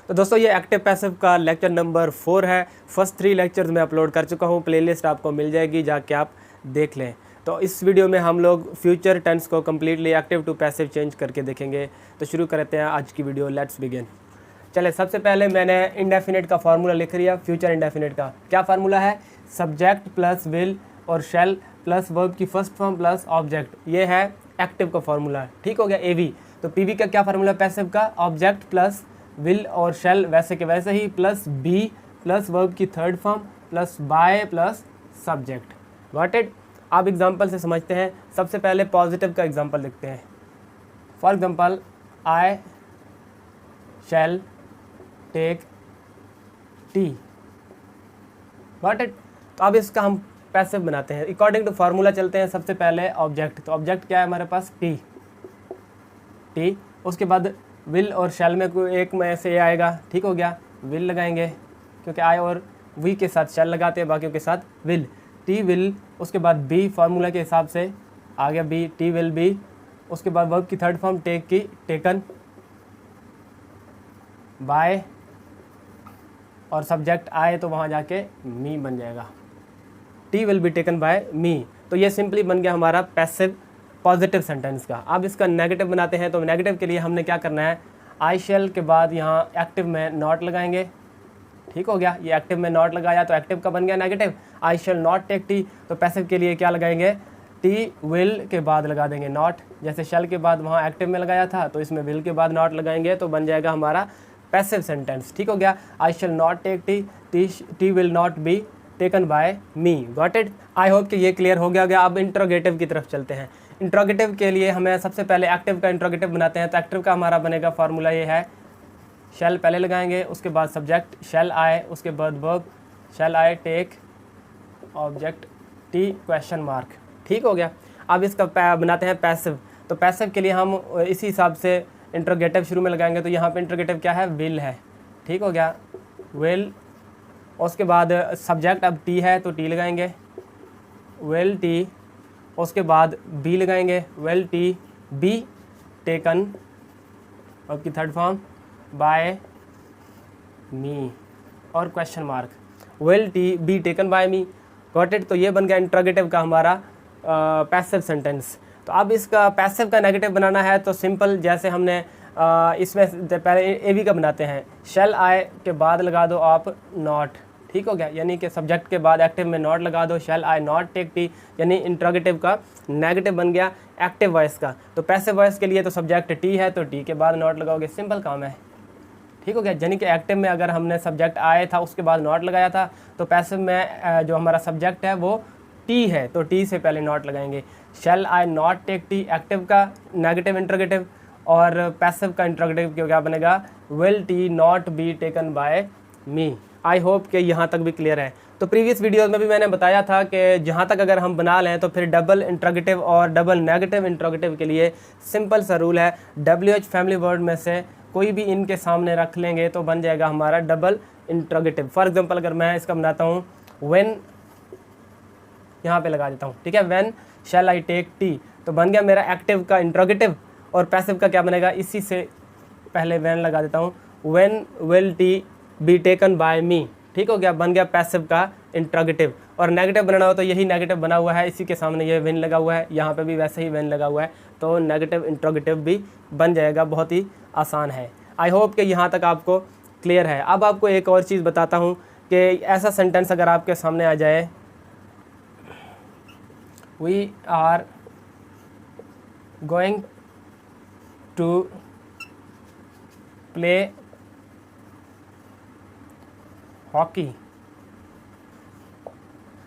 तो दोस्तों ये एक्टिव पैसिव का लेक्चर नंबर 4 है। फर्स्ट 3 लेक्चर्स मैं अपलोड कर चुका हूँ, प्लेलिस्ट आपको मिल जाएगी, जाके आप देख लें। तो इस वीडियो में हम लोग फ्यूचर टेंस को completely active to passive change करके देखेंगे। तो शुरू करते हैं आज की वीडियो, लेट्स बिगिन। चले, सबसे पहले मैंने इंडेफिनिट का फार्मूला लिख लिया। फ्यूचर इंडेफिनिट का क्या फार्मूला है? सब्जेक्ट प्लस विल और शैल प्लस वर्ब की फर्स्ट फॉर्म प्लस ऑब्जेक्ट, ये है एक्टिव का फार्मूला। ठीक हो गया। एवी तो पीवी का क्या फार्मूला पैसिव का? ऑब्जेक्ट प्लस विल और शेल वैसे के वैसे ही प्लस बी प्लस वर्ब की third form plus by plus subject. Got it. आप एग्जांपल से समझते हैं। सबसे पहले पॉजिटिव का एग्जांपल लिखते हैं। For example, I shall take tea. Got it. तो अब इसका हम पैसिव बनाते हैं। अकॉर्डिंग टू फार्मूला चलते हैं। सबसे पहले ऑब्जेक्ट, तो ऑब्जेक्ट क्या है हमारे पास? टी। उसके बाद विल और शैल में कोई एक में से ये आएगा। ठीक हो गया। विल लगाएंगे क्योंकि आई और वी के साथ शैल लगाते हैं, बाकियों के साथ विल। T will. उसके बाद बी फार्मूला के हिसाब से आ गया बी, टी विल बी। उसके बाद वर्ब की थर्ड फॉर्म टेक की, टेकन बाय, और सब्जेक्ट आए तो वहाँ जाके मी बन जाएगा। Tea will be taken by me. तो ये सिंपली बन गया हमारा पैसिव पॉजिटिव सेंटेंस का। अब इसका नेगेटिव बनाते हैं। तो नेगेटिव के लिए हमने क्या करना है? आई शैल के बाद यहाँ एक्टिव में नॉट लगाएंगे। ठीक हो गया। ये एक्टिव में नॉट लगाया तो एक्टिव का बन गया negative. I shall not take tea. तो पैसिव के लिए क्या लगाएंगे? टी विल के बाद लगा देंगे नॉट। जैसे शैल के बाद वहाँ एक्टिव में लगाया था तो इसमें विल के बाद नॉट लगाएंगे तो बन जाएगा हमारा पैसिव सेंटेंस। ठीक हो गया। I shall not take tea, tea will not be taken by me. Got it. I hope कि ये क्लियर हो गया। अब इंट्रोगेटिव की तरफ चलते हैं। इंट्रोगेटिव के लिए हमें सबसे पहले एक्टिव का इंट्रोगेटिव बनाते हैं। तो एक्टिव का हमारा बनेगा फार्मूला ये है, शैल पहले लगाएंगे, उसके बाद सब्जेक्ट शैल आए, उसके बाद verb shall I take object tea question mark. ठीक हो गया। अब इसका बनाते हैं पैसिव। तो पैसिव के लिए हम इसी हिसाब से इंट्रोगेटिव शुरू में लगाएंगे। तो यहाँ पे इंट्रोगेटिव क्या है? विल है। ठीक हो गया। विल। उसके बाद सब्जेक्ट अब टी है तो टी लगाएंगे, विल टी। उसके बाद बी लगाएंगे, विल टी बी टेकन, अब की थर्ड फॉर्म बाय मी, और question mark, will tea be taken by me. Got it. तो ये बन गया इंट्रोगेटिव का हमारा पैसिव सेंटेंस। तो अब इसका पैसिव का नेगेटिव बनाना है तो सिंपल, जैसे हमने इसमें पहले एवी का बनाते हैं। शैल आए के बाद लगा दो आप नॉट। ठीक हो गया। यानी कि सब्जेक्ट के बाद एक्टिव में नॉट लगा दो। शैल आई नॉट टेक टी, यानी इंट्रोगेटिव का नेगेटिव बन गया एक्टिव वॉइस का। तो पैसिव वॉइस के लिए तो सब्जेक्ट टी है तो टी के बाद नॉट लगाओगे, सिंपल काम है। ठीक हो गया। यानी कि एक्टिव में अगर हमने सब्जेक्ट आए था उसके बाद नॉट लगाया था तो पैसिव में जो हमारा सब्जेक्ट है वो टी है तो टी से पहले नॉट लगाएंगे। शैल आई नॉट टेक टी एक्टिव का नेगेटिव इंट्रोगेटिव, और पैसिव का इंट्रोगेटिव क्या बनेगा? Will T not be taken by me. I hope कि यहाँ तक भी क्लियर है। तो प्रीवियस वीडियोस में भी मैंने बताया था कि जहाँ तक अगर हम बना लें तो फिर डबल इंट्रोगेटिव और डबल नेगेटिव इंट्रोगेटिव के लिए सिंपल सा रूल है। WH फैमिली वर्ड में से कोई भी इनके सामने रख लेंगे तो बन जाएगा हमारा डबल इंट्रोगेटिव। फॉर एग्जांपल अगर मैं इसका बनाता हूँ, व्हेन यहाँ पे लगा देता हूँ। ठीक है। When shall I take tea, तो बन गया मेरा एक्टिव का इंट्रोगेटिव। और पैसिव का क्या बनेगा? इसी से पहले व्हेन लगा देता हूँ, when will tea be taken by me. ठीक हो गया। बन गया पैसिव का इंट्रोगेटिव। और नेगेटिव बनाना हो तो यही नेगेटिव बना हुआ है, इसी के सामने ये व्हेन लगा हुआ है, यहाँ पे भी वैसे ही व्हेन लगा हुआ है, तो नेगेटिव इंट्रोगेटिव भी बन जाएगा। बहुत ही आसान है। आई होप कि यहाँ तक आपको क्लियर है। अब आपको एक और चीज़ बताता हूँ कि ऐसा सेंटेंस अगर आपके सामने आ जाए, we are going to play hockey.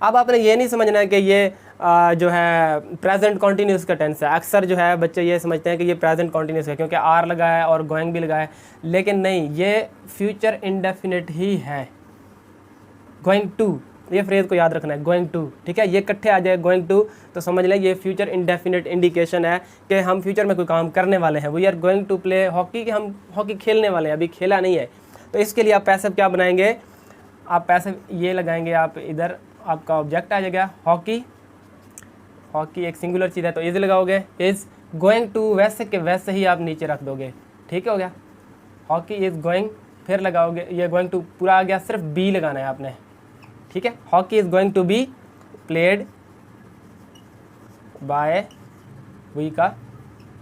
अब आपने ये नहीं समझना है कि ये जो है प्रेजेंट कॉन्टीन्यूस का टेंस है। अक्सर जो है बच्चे ये समझते हैं कि ये प्रेजेंट कॉन्टीन्यूस है क्योंकि आर लगा है और गोइंग भी लगा है, लेकिन नहीं, ये फ्यूचर इंडेफिनिट ही है। गोइंग टू, ये फ्रेज को याद रखना है, गोइंग टू। ठीक है। ये इकट्ठे आ जाए गोइंग टू तो समझ लें ये फ्यूचर इंडेफिनिट इंडिकेशन है कि हम फ्यूचर में कोई काम करने वाले हैं। We are going to play hockey, कि हम हॉकी खेलने वाले हैं, अभी खेला नहीं है। तो इसके लिए आप पैसिव क्या बनाएंगे? आप पैसिव ये लगाएंगे, आप इधर आपका ऑब्जेक्ट आ जाएगा हॉकी। हॉकी एक सिंगुलर चीज़ है तो इज लगाओगे, इज गोइंग टू वैसे के वैसे ही आप नीचे रख दोगे। ठीक हो गया। हॉकी इज गोइंग फिर लगाओगे, ये गोइंग टू पूरा आ गया, सिर्फ बी लगाना है आपने, ठीक है। Hockey is going to be played by we का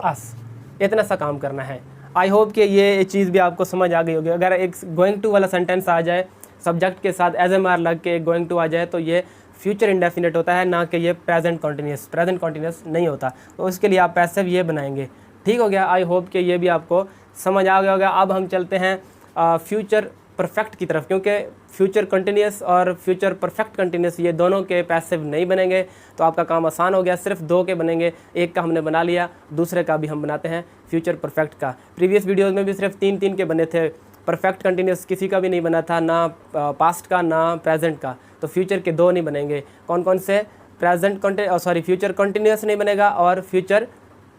अस, इतना सा काम करना है। आई होप कि ये चीज़ भी आपको समझ आ गई होगी। अगर एक गोइंग टू वाला सेंटेंस आ जाए सब्जेक्ट के साथ एज एम आर लग के गोइंग टू आ जाए तो ये फ्यूचर इंडेफिनिट होता है, ना कि ये प्रेजेंट कॉन्टीन्यूस नहीं होता। तो उसके लिए आप पैसिव ये बनाएंगे, ठीक हो गया। आई होप कि ये भी आपको समझ आ गया होगा। अब हम चलते हैं फ्यूचर परफेक्ट की तरफ, क्योंकि फ्यूचर कंटिन्यूस और फ्यूचर परफेक्ट कंटिन्यूस ये दोनों के पैसिव नहीं बनेंगे, तो आपका काम आसान हो गया। सिर्फ 2 के बनेंगे, एक का हमने बना लिया, दूसरे का भी हम बनाते हैं फ्यूचर परफेक्ट का। प्रीवियस वीडियोज़ में भी सिर्फ 3 के बने थे, परफेक्ट कंटिन्यूस किसी का भी नहीं बना था, ना पास्ट का ना प्रेजेंट का। तो फ्यूचर के 2 नहीं बनेंगे, कौन कौन से? फ्यूचर कंटिन्यूस नहीं बनेगा और फ्यूचर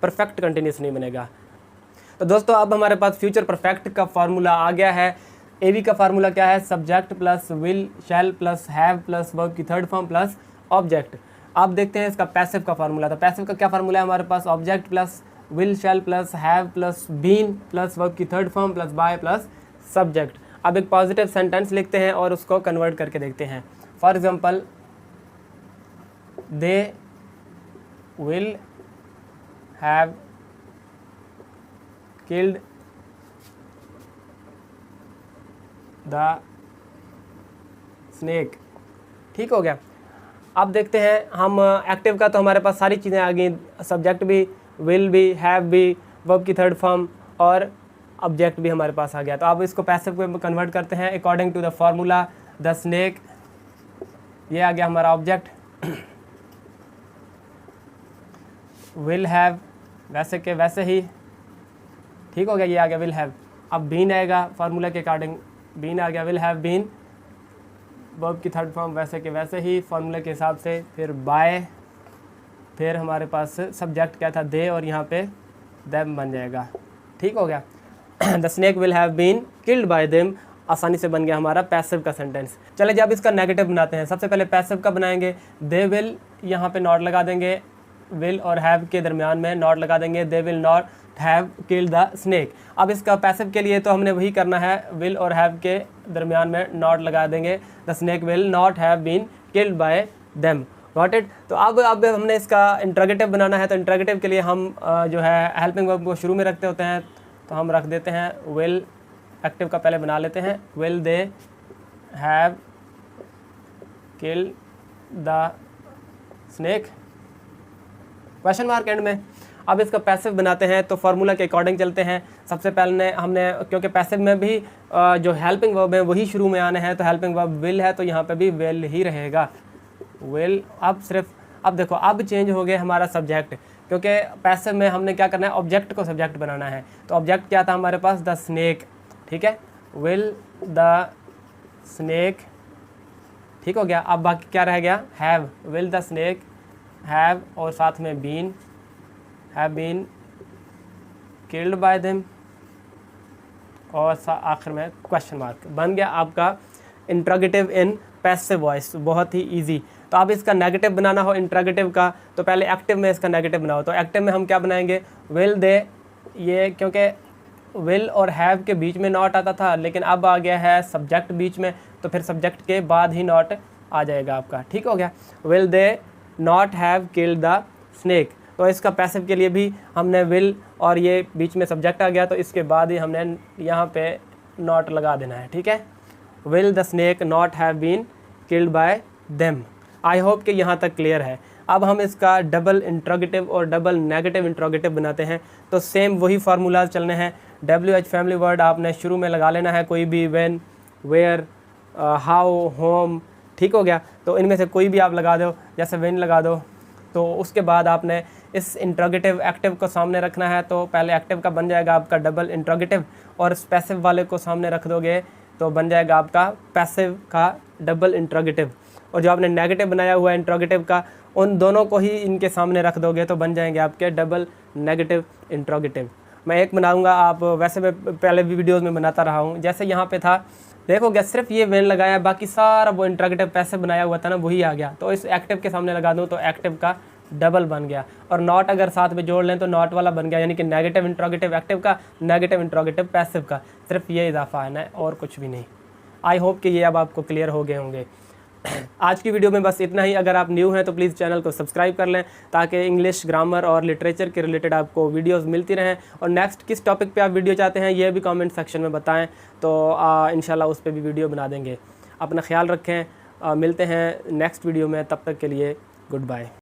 परफेक्ट कंटिन्यूस नहीं बनेगा। तो दोस्तों अब हमारे पास फ्यूचर परफेक्ट का फार्मूला आ गया है। एवी का फार्मूला क्या है? Subject plus will shall plus have plus verb की थर्ड फॉर्म प्लस ऑब्जेक्ट। आप देखते हैं इसका पैसिव का फार्मूला। तो पैसिव का क्या फार्मूला है हमारे पास? Object plus will shall plus have plus been plus verb की third form plus by plus subject. अब एक पॉजिटिव सेंटेंस लिखते हैं और उसको कन्वर्ट करके देखते हैं। For example, they will have killed the snake, ठीक हो गया। अब देखते हैं हम एक्टिव का, तो हमारे पास सारी चीज़ें आ गई, सब्जेक्ट भी, विल भी, हैव भी, वर्ब की थर्ड फॉर्म और ऑब्जेक्ट भी हमारे पास आ गया। तो अब इसको पैसिव में कन्वर्ट करते हैं according to the formula. The snake, ये आ गया हमारा ऑब्जेक्ट। विल हैव वैसे के वैसे ही, ठीक हो गया, ये आ गया विल हैव। अब बीन आएगा फार्मूला के अकॉर्डिंग, बीन आ गया, विल हैव बीन, वर्ब की थर्ड फॉर्म वैसे के वैसे ही फार्मूले के हिसाब से। फिर बाय, फिर हमारे पास सब्जेक्ट क्या था? दे, और यहाँ पे देम बन जाएगा, ठीक हो गया। The snake will have been killed by them, आसानी से बन गया हमारा पैसिव का सेंटेंस। चले जब इसका नेगेटिव बनाते हैं, सबसे पहले पैसिव का बनाएंगे। दे विल, यहाँ पे नॉट लगा देंगे, विल और हैव के दरमियान में नॉट लगा देंगे, they will not have killed the snake. अब इसका पैसिव के लिए तो हमने वही करना है, विल और हैव के दरमियान में नॉट लगा देंगे, the snake will not have been killed by them. Got it. तो अब हमने इसका इंट्रोगेटिव बनाना है। तो इंट्रोगेटिव के लिए हम जो है हेल्पिंग वर्ब को शुरू में रखते होते हैं, तो हम रख देते हैं विल, एक्टिव का पहले बना लेते हैं, will they have killed the snake, question mark and में। अब इसका पैसिव बनाते हैं, तो फार्मूला के अकॉर्डिंग चलते हैं। सबसे पहले हमने, क्योंकि पैसिव में भी जो हेल्पिंग वर्ब है वही शुरू में आने हैं, तो हेल्पिंग वर्ब विल है, तो यहाँ पे भी विल ही रहेगा, विल। अब देखो, अब चेंज हो गया हमारा सब्जेक्ट, क्योंकि पैसिव में हमने क्या करना है? ऑब्जेक्ट को सब्जेक्ट बनाना है। तो ऑब्जेक्ट क्या था हमारे पास? द स्नेक, ठीक है, विल द स्नेक, ठीक हो गया। अब बाकी क्या रह गया? Have, will the snake have, और साथ में been, have been killed by them, और आखिर में क्वेश्चन मार्क। बन गया आपका इंट्रोगेटिव इन पैसिव वॉइस, बहुत ही इजी। तो अब इसका नेगेटिव बनाना हो इंट्रोगेटिव का, तो पहले एक्टिव में इसका नेगेटिव बनाओ। तो एक्टिव में हम क्या बनाएंगे? विल दे, ये क्योंकि विल और हैव के बीच में नॉट आता था, लेकिन अब आ गया है सब्जेक्ट बीच में, तो फिर सब्जेक्ट के बाद ही नॉट आ जाएगा आपका, ठीक हो गया। Will they not have killed the snake. तो इसका पैसिव के लिए भी हमने विल और ये बीच में सब्जेक्ट आ गया, तो इसके बाद ही हमने यहाँ पे नॉट लगा देना है, ठीक है। Will the snake not have been killed by them. I hope कि यहाँ तक क्लियर है। अब हम इसका डबल इंट्रोगेटिव और डबल नेगेटिव इंट्रोगेटिव बनाते हैं। तो सेम वही फार्मूलाज चलने हैं। WH फैमिली वर्ड आपने शुरू में लगा लेना है, कोई भी, व्हेन, वेयर, हाउ, होम, ठीक हो गया। तो इनमें से कोई भी आप लगा दो, जैसे व्हेन लगा दो। तो उसके बाद आपने इस इंट्रोगेटिव एक्टिव को सामने रखना है। तो पहले एक्टिव का बन जाएगा आपका डबल इंट्रोगेटिव, और पैसिव वाले को सामने रख दोगे तो बन जाएगा आपका पैसिव का डबल इंट्रोगेटिव। और जो आपने नेगेटिव बनाया हुआ है इंट्रोगेटिव का, उन दोनों को ही इनके सामने रख दोगे तो बन जाएंगे आपके डबल नेगेटिव इंट्रोगेटिव। मैं एक बनाऊंगा, आप वैसे मैं पहले भी वीडियोज़ में बनाता रहा हूँ। जैसे यहाँ पे था, देखोगे सिर्फ ये व्हेन लगाया, बाकी सारा वो इंट्रोगेटिव पैसिव बनाया हुआ था ना, वही आ गया। तो इस एक्टिव के सामने लगा दूँ तो एक्टिव का डबल बन गया। और नॉट अगर साथ में जोड़ लें तो नॉट वाला बन गया, यानी कि नेगेटिव इंट्रोगेटिव एक्टिव का, नेगेटिव इंट्रोगेटिव पैसिव का, सिर्फ ये इजाफा है ना, और कुछ भी नहीं। आई होप कि ये अब आपको क्लियर हो गए होंगे। आज की वीडियो में बस इतना ही। अगर आप न्यू हैं तो प्लीज़ चैनल को सब्सक्राइब कर लें, ताकि इंग्लिश ग्रामर और लिटरेचर के रिलेटेड आपको वीडियोस मिलती रहें। और नेक्स्ट किस टॉपिक पे आप वीडियो चाहते हैं ये भी कमेंट सेक्शन में बताएं, तो इंशाल्लाह उस पर भी वीडियो बना देंगे। अपना ख्याल रखें, मिलते हैं नेक्स्ट वीडियो में, तब तक के लिए गुड बाय।